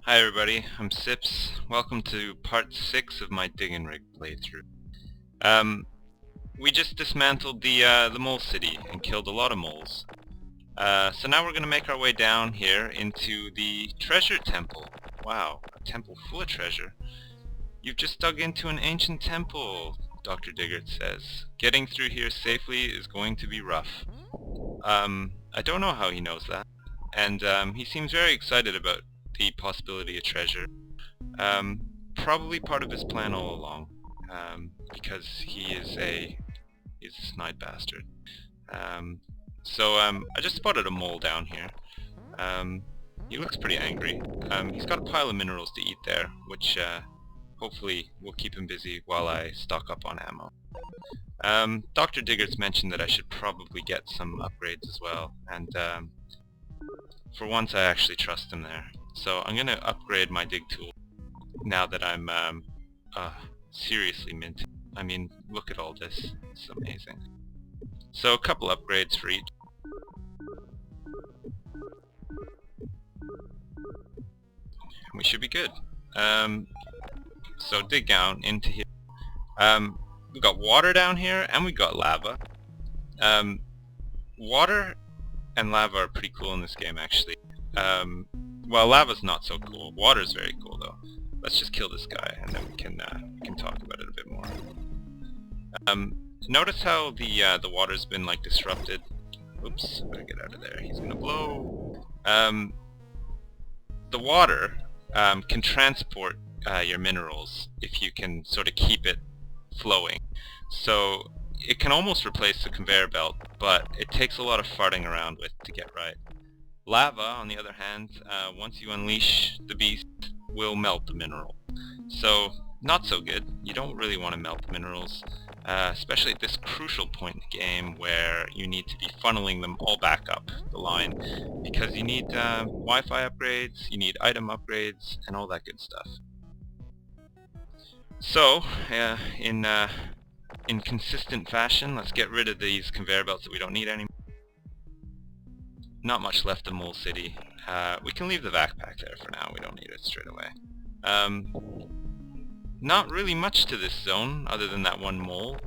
Hi everybody, I'm Sips. Welcome to part 6 of my Dig and Rig playthrough. We just dismantled the mole city and killed a lot of moles. So now we're going to make our way down here into the treasure temple. Wow, a temple full of treasure. You've just dug into an ancient temple, Dr. Diggert says. Getting through here safely is going to be rough. I don't know how he knows that. And he seems very excited about the possibility of treasure. Probably part of his plan all along, because he's a snide bastard. I just spotted a mole down here. He looks pretty angry. He's got a pile of minerals to eat there, which hopefully will keep him busy while I stock up on ammo. Dr. Diggert's mentioned that I should probably get some upgrades as well, and for once I actually trust him there. So I'm going to upgrade my dig tool now that I'm seriously minted. I mean, look at all this. It's amazing. So a couple upgrades for each. We should be good. So dig down into here. We've got water down here and we got lava. Water and lava are pretty cool in this game actually. Well, lava's not so cool. Water's very cool though. Let's just kill this guy and then we can talk about it a bit more. Notice how the water's been like disrupted. Oops, better get out of there. He's gonna blow. The water can transport your minerals if you can sort of keep it flowing. So it can almost replace the conveyor belt, but it takes a lot of farting around with to get right. Lava, on the other hand, once you unleash the beast, will melt the mineral. So, not so good. You don't really want to melt the minerals, especially at this crucial point in the game where you need to be funneling them all back up the line, because you need Wi-Fi upgrades, you need item upgrades, and all that good stuff. So, in consistent fashion, let's get rid of these conveyor belts that we don't need anymore. Not much left of Mole City. We can leave the backpack there for now, we don't need it straight away. Not really much to this zone other than that one mole.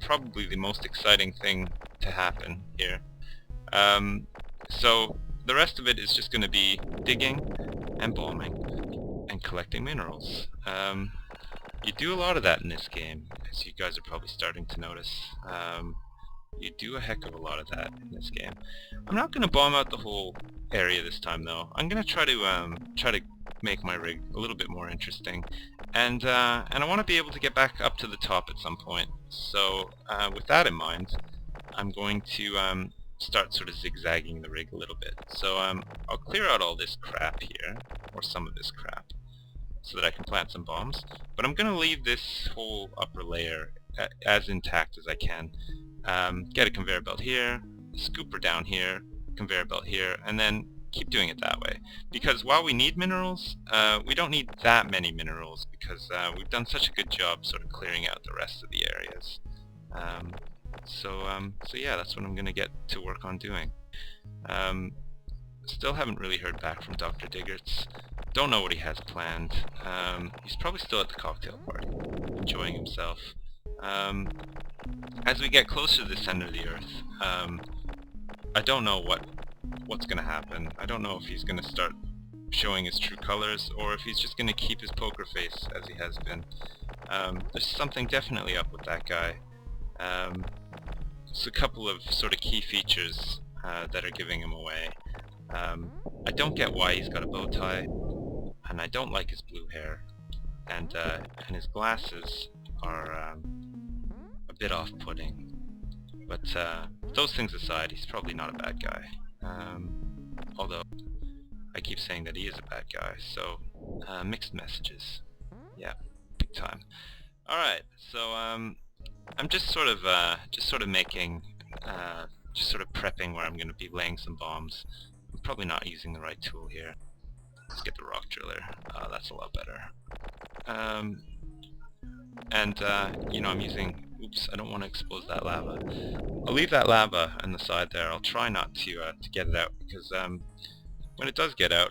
Probably the most exciting thing to happen here. So the rest of it is just going to be digging and bombing and collecting minerals. You do a lot of that in this game, as you guys are probably starting to notice. You do a heck of a lot of that in this game. I'm not going to bomb out the whole area this time though. I'm going to try to make my rig a little bit more interesting, and I want to be able to get back up to the top at some point. So with that in mind, I'm going to start sort of zigzagging the rig a little bit. So I'll clear out all this crap here, or some of this crap, so that I can plant some bombs. But I'm going to leave this whole upper layer as intact as I can. Get a conveyor belt here, scooper down here, conveyor belt here, and then keep doing it that way. Because while we need minerals, we don't need that many minerals, because we've done such a good job sort of clearing out the rest of the areas. So yeah, that's what I'm going to get to work on doing. Still haven't really heard back from Dr. Diggert's. Don't know what he has planned. He's probably still at the cocktail party, enjoying himself. As we get closer to the center of the Earth, I don't know what's going to happen. I don't know if he's going to start showing his true colors, or if he's just going to keep his poker face as he has been. There's something definitely up with that guy. There's a couple of sort of key features that are giving him away. I don't get why he's got a bow tie, and I don't like his blue hair, and his glasses are a bit off-putting. But those things aside, he's probably not a bad guy. Although I keep saying that he is a bad guy, so mixed messages. Yeah, big time. All right, so I'm just sort of making, just sort of prepping where I'm going to be laying some bombs. I'm probably not using the right tool here. Let's get the rock driller. That's a lot better. You know, I'm using... Oops, I don't want to expose that lava. I'll leave that lava on the side there. I'll try not to get it out, because when it does get out,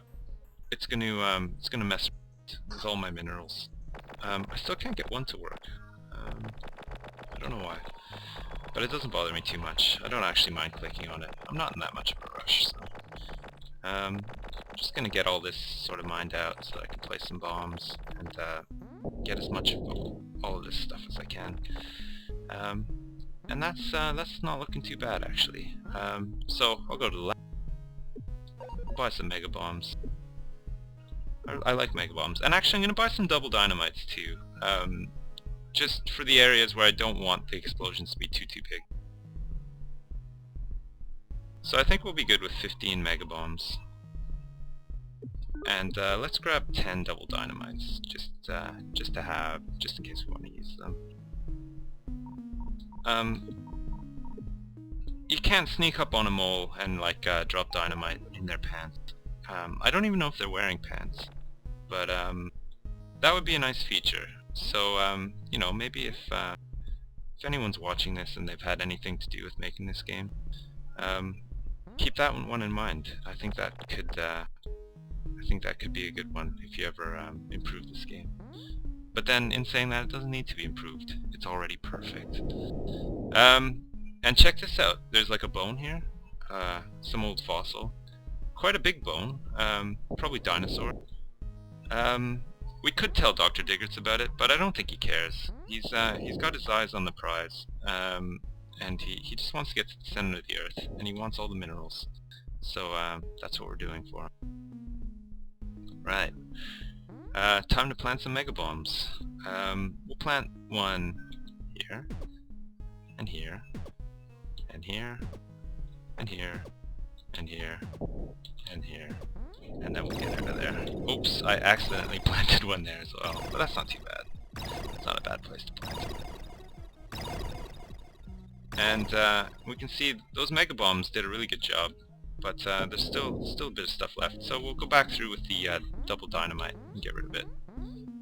it's gonna mess with all my minerals. I still can't get one to work. I don't know why, but it doesn't bother me too much. I don't actually mind clicking on it. I'm not in that much of a rush, so I'm just gonna get all this sort of mined out so that I can place some bombs and get as much of all of this stuff as I can. And that's not looking too bad actually. So I'll go to the lab, buy some mega bombs. I like mega bombs, and actually I'm gonna buy some double dynamites too. Just for the areas where I don't want the explosions to be too big. So I think we'll be good with 15 mega bombs. And let's grab 10 double dynamites, just to have, just in case we want to use them. You can't sneak up on a mole and like drop dynamite in their pants. I don't even know if they're wearing pants, but that would be a nice feature. So you know, maybe if anyone's watching this and they've had anything to do with making this game, keep that one in mind. I think that could be a good one if you ever improve this game. But then, in saying that, it doesn't need to be improved. It's already perfect. And check this out. There's like a bone here, some old fossil, quite a big bone, probably dinosaur. We could tell Dr. Diggerts about it, but I don't think he cares. He's got his eyes on the prize, and he just wants to get to the center of the earth, and he wants all the minerals. So that's what we're doing for him. Right. Time to plant some mega bombs. We'll plant one here, and here, and here, and here, and here, and here, and then we'll get out of there. Oops, I accidentally planted one there as well, but that's not too bad. It's not a bad place to plant. And we can see those mega bombs did a really good job, but there's still a bit of stuff left. So we'll go back through with the double dynamite and get rid of it.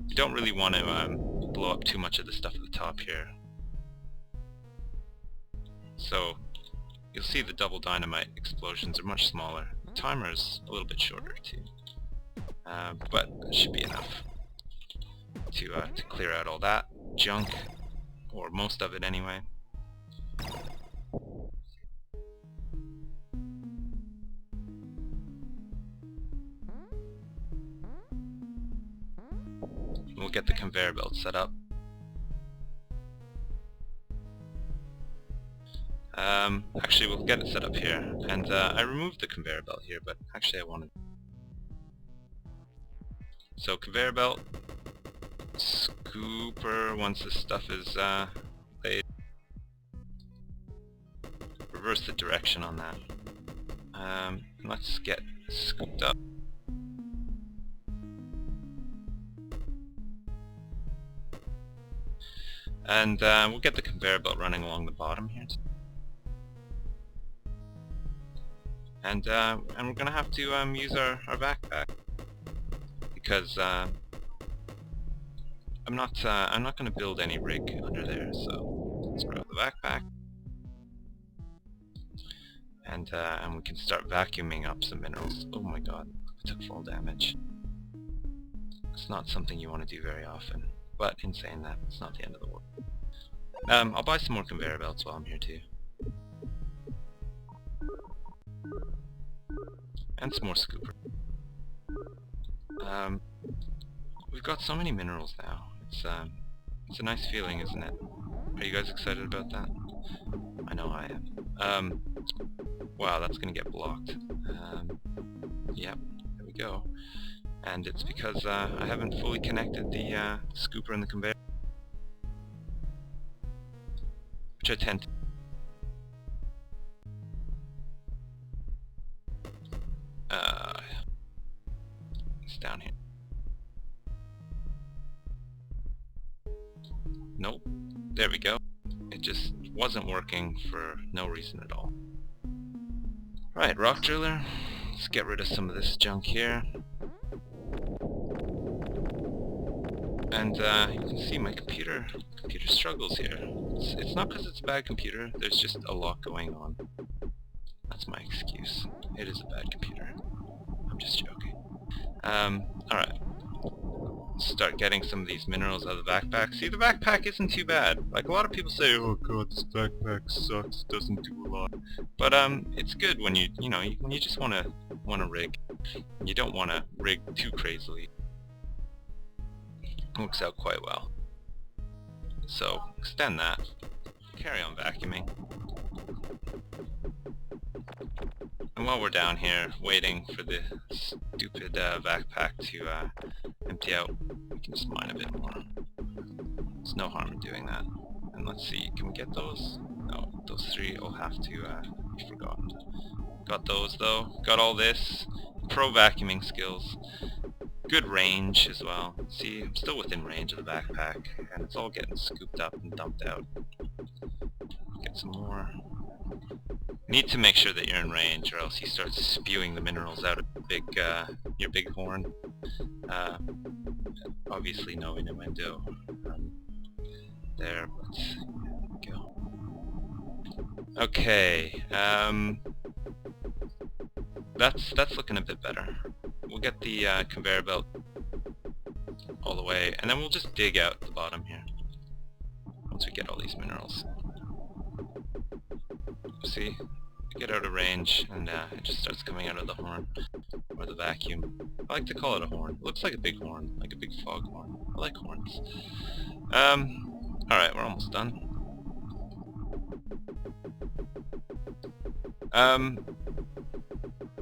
You don't really want to blow up too much of the stuff at the top here. So you'll see the double dynamite explosions are much smaller. The timer is a little bit shorter too, but it should be enough to clear out all that junk, or most of it anyway. We'll get the conveyor belt set up. Actually, we'll get it set up here, and I removed the conveyor belt here, but actually I wanted. So conveyor belt, scooper. Once this stuff is laid, reverse the direction on that. Let's get scooped up. And we'll get the conveyor belt running along the bottom here. And we're gonna have to use our backpack, because I'm not gonna build any rig under there. So let's grab the backpack, and we can start vacuuming up some minerals. Oh my god, I took fall damage. It's not something you want to do very often. But in saying that, it's not the end of the world. I'll buy some more conveyor belts while I'm here too. And some more scooper. We've got so many minerals now. It's a nice feeling, isn't it? Are you guys excited about that? I know I am. Wow, that's gonna get blocked. Yep, there we go. And it's because I haven't fully connected the scooper and the conveyor, which I tend to. It's down here. Nope. There we go. It just wasn't working for no reason at all. Right, rock driller. Let's get rid of some of this junk here. And you can see my computer struggles here. It's not because it's a bad computer, there's just a lot going on. That's my excuse. It is a bad computer. I'm just joking. Alright. Start getting some of these minerals out of the backpack. See, the backpack isn't too bad. Like, a lot of people say, oh god, this backpack sucks, doesn't do a lot. But, it's good when when you just wanna rig. You don't wanna rig too crazily. It works out quite well. So, extend that. Carry on vacuuming. And while we're down here waiting for the stupid backpack to empty out, we can just mine a bit more. There's no harm in doing that. And let's see, can we get those? No, those three will have to be forgotten. Got those though. Got all this. Pro vacuuming skills. Good range as well. See, I'm still within range of the backpack, and it's all getting scooped up and dumped out. Get some more. Need to make sure that you're in range, or else he starts spewing the minerals out of your big horn. Obviously no innuendo there, but there we go. Okay, that's looking a bit better. We'll get the conveyor belt all the way, and then we'll just dig out the bottom here once we get all these minerals. See? Get out of range, and it just starts coming out of the horn, or the vacuum. I like to call it a horn. It looks like a big horn, like a big foghorn. I like horns. Alright, we're almost done.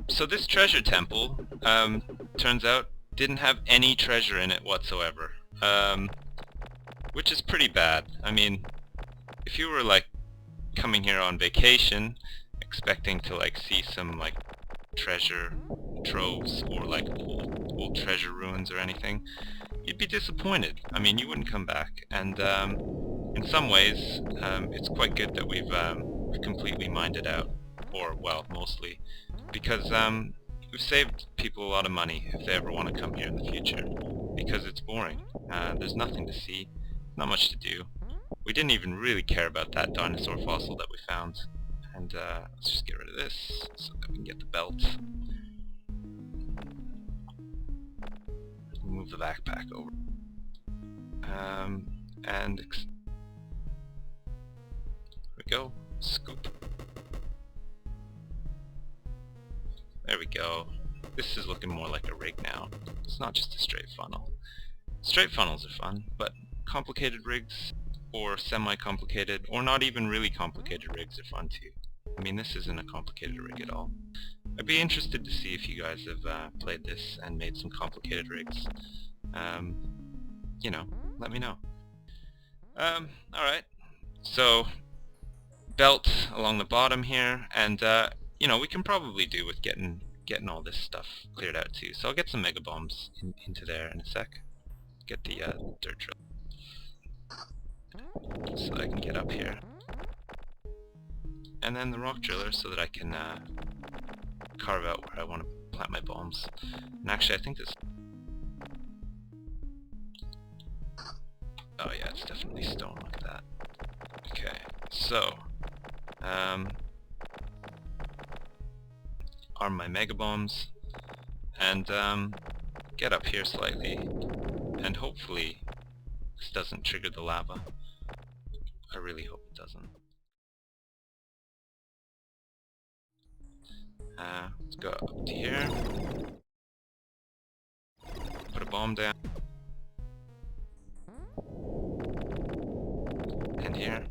So this treasure temple, turns out, didn't have any treasure in it whatsoever. Which is pretty bad. I mean, if you were like coming here on vacation, expecting to like see some like treasure troves or like old treasure ruins or anything, you'd be disappointed. I mean, you wouldn't come back. And in some ways, it's quite good that we've completely mined it out, or well, mostly, because we've saved people a lot of money if they ever want to come here in the future, because it's boring. There's nothing to see, not much to do. We didn't even really care about that dinosaur fossil that we found. And let's just get rid of this so that we can get the belt. Move the backpack over. And there we go. Scoop. There we go. This is looking more like a rig now. It's not just a straight funnel. Straight funnels are fun, but complicated rigs, or semi-complicated, or not even really complicated rigs are fun too. I mean, this isn't a complicated rig at all. I'd be interested to see if you guys have played this and made some complicated rigs. You know, let me know. Alright. So, belt along the bottom here, and you know, we can probably do with getting all this stuff cleared out too. So I'll get some mega bombs into there in a sec. Get the dirt drill so I can get up here. And then the rock driller so that I can carve out where I want to plant my bombs. And actually I think this... Oh yeah, it's definitely stone like that. Okay, so... arm my mega bombs, and get up here slightly, and hopefully this doesn't trigger the lava. I really hope it doesn't. Let's go up to here. Put a bomb down. And here.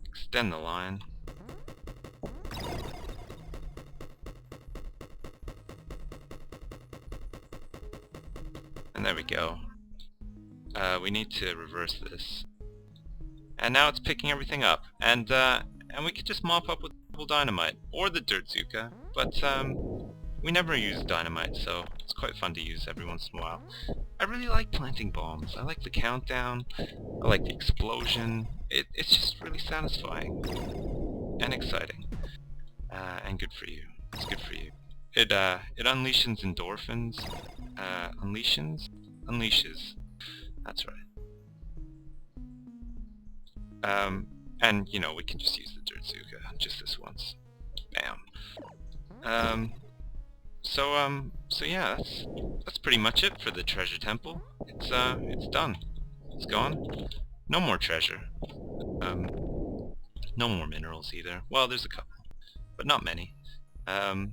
Extend the line. And there we go. We need to reverse this. And now it's picking everything up, and we could just mop up with double dynamite or the Dirtzuka, but we never use dynamite, so it's quite fun to use every once in a while. I really like planting bombs. I like the countdown. I like the explosion. It's just really satisfying and exciting, and good for you. It's good for you. It unleashes endorphins. Unleashes. That's right. And, you know, we can just use the Dirtzuka just this once. So yeah, that's pretty much it for the treasure temple. It's done. It's gone. No more treasure. No more minerals either. Well, there's a couple, but not many. Oh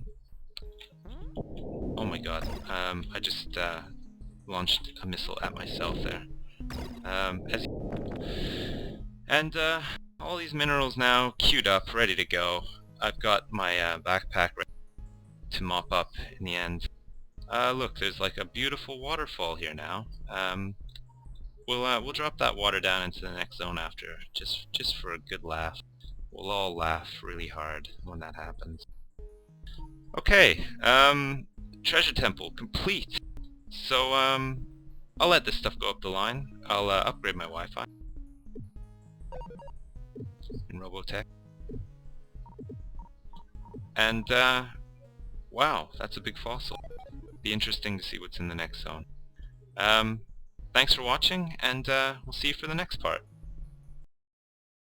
my god. I just launched a missile at myself there. As and all these minerals now queued up, ready to go. I've got my backpack ready to mop up in the end. Look, there's like a beautiful waterfall here now. We'll drop that water down into the next zone after, just for a good laugh. We'll all laugh really hard when that happens. Okay, treasure temple complete. So I'll let this stuff go up the line. I'll upgrade my Wi-Fi in Robotech. And wow, that's a big fossil. Be interesting to see what's in the next zone. Thanks for watching, and we'll see you for the next part.